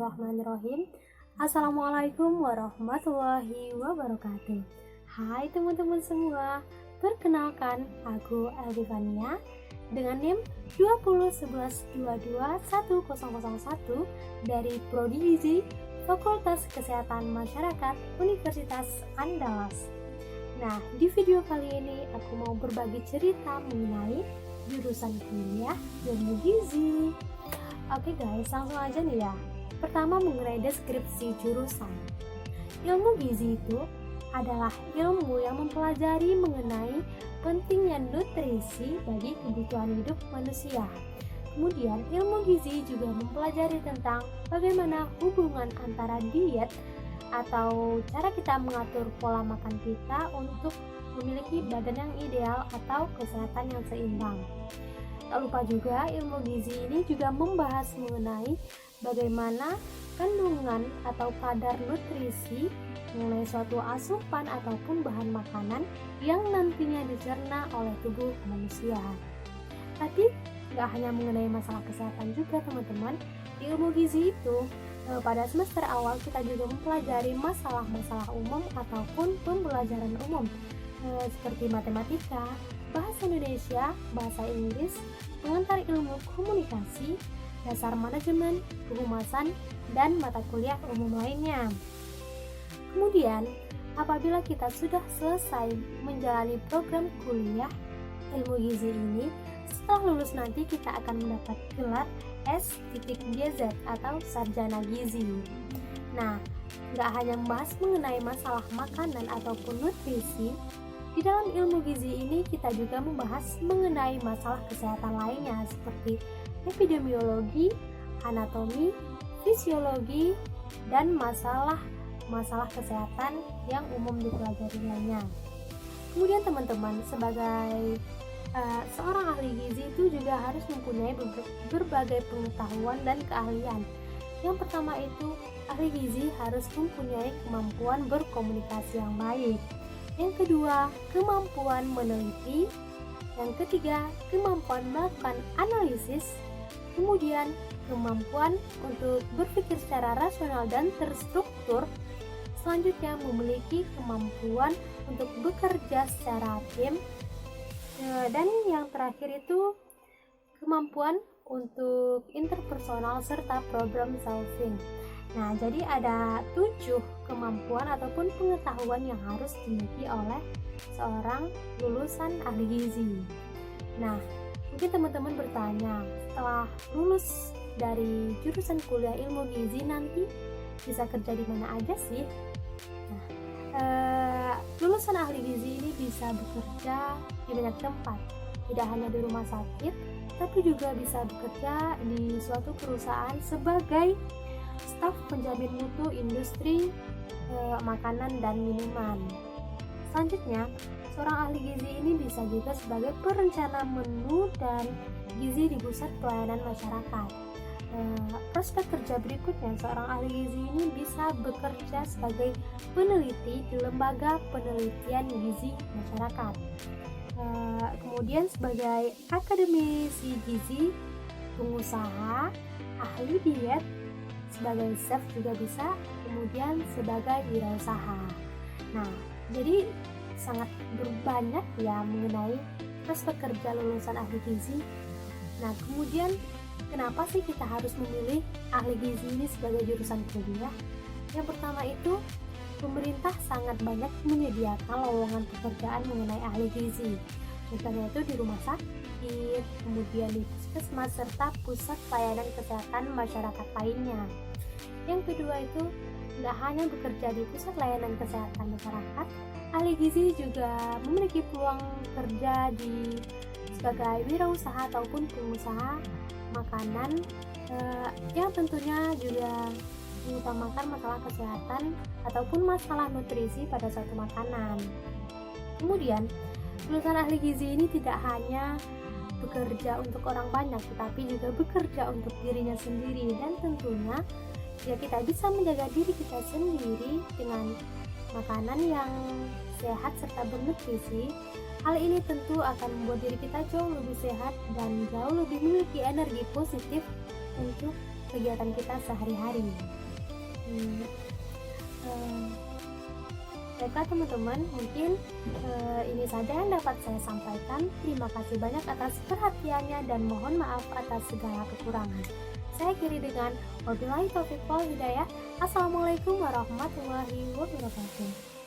Bismillahirrahmanirrahim. Assalamualaikum warahmatullahi wabarakatuh. Hai teman-teman semua, perkenalkan aku Elvivania dengan NIM 2011221001 dari Prodi Gizi Fakultas Kesehatan Masyarakat Universitas Andalas. Nah, di video kali ini aku mau berbagi cerita mengenai jurusan kuliah ilmu gizi. Oke guys, langsung aja nih ya. Pertama, mengenai deskripsi jurusan. Ilmu gizi itu adalah ilmu yang mempelajari mengenai pentingnya nutrisi bagi kebutuhan hidup manusia. Kemudian, ilmu gizi juga mempelajari tentang bagaimana hubungan antara diet atau cara kita mengatur pola makan kita untuk memiliki badan yang ideal atau kesehatan yang seimbang. Tak lupa juga ilmu gizi ini juga membahas mengenai bagaimana kandungan atau kadar nutrisi mengenai suatu asupan ataupun bahan makanan yang nantinya dicerna oleh tubuh manusia. Tapi gak hanya mengenai masalah kesehatan juga teman-teman. Di ilmu gizi itu pada semester awal kita juga mempelajari masalah-masalah umum ataupun pembelajaran umum seperti matematika, bahasa Indonesia, bahasa Inggris, pengantar ilmu komunikasi, dasar manajemen, kehumasan, dan mata kuliah umum lainnya. Kemudian, apabila kita sudah selesai menjalani program kuliah ilmu gizi ini, setelah lulus nanti kita akan mendapat gelar S.GZ atau Sarjana Gizi. Nah, nggak hanya membahas mengenai masalah makanan ataupun nutrisi, di dalam ilmu gizi ini kita juga membahas mengenai masalah kesehatan lainnya seperti epidemiologi, anatomi, fisiologi, dan masalah kesehatan yang umum dipelajari lainnya. Kemudian teman-teman, sebagai seorang ahli gizi itu juga harus mempunyai berbagai pengetahuan dan keahlian. Yang pertama itu, ahli gizi harus mempunyai kemampuan berkomunikasi yang baik. Yang kedua, kemampuan meneliti. Yang ketiga, kemampuan melakukan analisis. Kemudian, kemampuan untuk berpikir secara rasional dan terstruktur. Selanjutnya, memiliki kemampuan untuk bekerja secara tim. Dan yang terakhir itu, kemampuan untuk interpersonal serta problem solving. Nah, jadi ada 7 kemampuan ataupun pengetahuan yang harus dimiliki oleh seorang lulusan ahli gizi. Nah, mungkin teman-teman bertanya, setelah lulus dari jurusan kuliah ilmu gizi nanti bisa kerja di mana aja sih? Nah, lulusan ahli gizi ini bisa bekerja di banyak tempat, tidak hanya di rumah sakit, tapi juga bisa bekerja di suatu perusahaan sebagai staf penjamin mutu industri makanan dan minuman. Selanjutnya, seorang ahli gizi ini bisa juga sebagai perencana menu dan gizi di pusat pelayanan masyarakat. Prospek kerja berikutnya, seorang ahli gizi ini bisa bekerja sebagai peneliti di lembaga penelitian gizi masyarakat. Kemudian sebagai akademisi gizi, pengusaha, ahli diet, sebagai chef juga bisa, kemudian sebagai wirausaha. Nah, jadi sangat berbanyak ya mengenai prospek kerja lulusan ahli gizi. Nah, kemudian kenapa sih kita harus memilih ahli gizi ini sebagai jurusan kuliah? Yang pertama itu, pemerintah sangat banyak menyediakan lowongan pekerjaan mengenai ahli gizi. Misalnya itu di rumah sakit, kemudian di puskesmas, serta pusat pelayanan kesehatan masyarakat lainnya. Yang kedua itu, nggak hanya bekerja di pusat layanan kesehatan masyarakat, ahli gizi juga memiliki peluang kerja sebagai wirausaha ataupun pengusaha makanan yang tentunya juga mengutamakan masalah kesehatan ataupun masalah nutrisi pada suatu makanan. Kemudian, lulusan ahli gizi ini tidak hanya bekerja untuk orang banyak, tetapi juga bekerja untuk dirinya sendiri, dan tentunya ya kita bisa menjaga diri kita sendiri dengan makanan yang sehat serta bernutrisi. Hal ini tentu akan membuat diri kita jauh lebih sehat dan jauh lebih memiliki energi positif untuk kegiatan kita sehari-hari. Baiklah teman-teman, mungkin ini saja yang dapat saya sampaikan. Terima kasih banyak atas perhatiannya dan mohon maaf atas segala kekurangan. Saya akhiri dengan wabillahi taufiq wal hidayah. Assalamualaikum warahmatullahi wabarakatuh.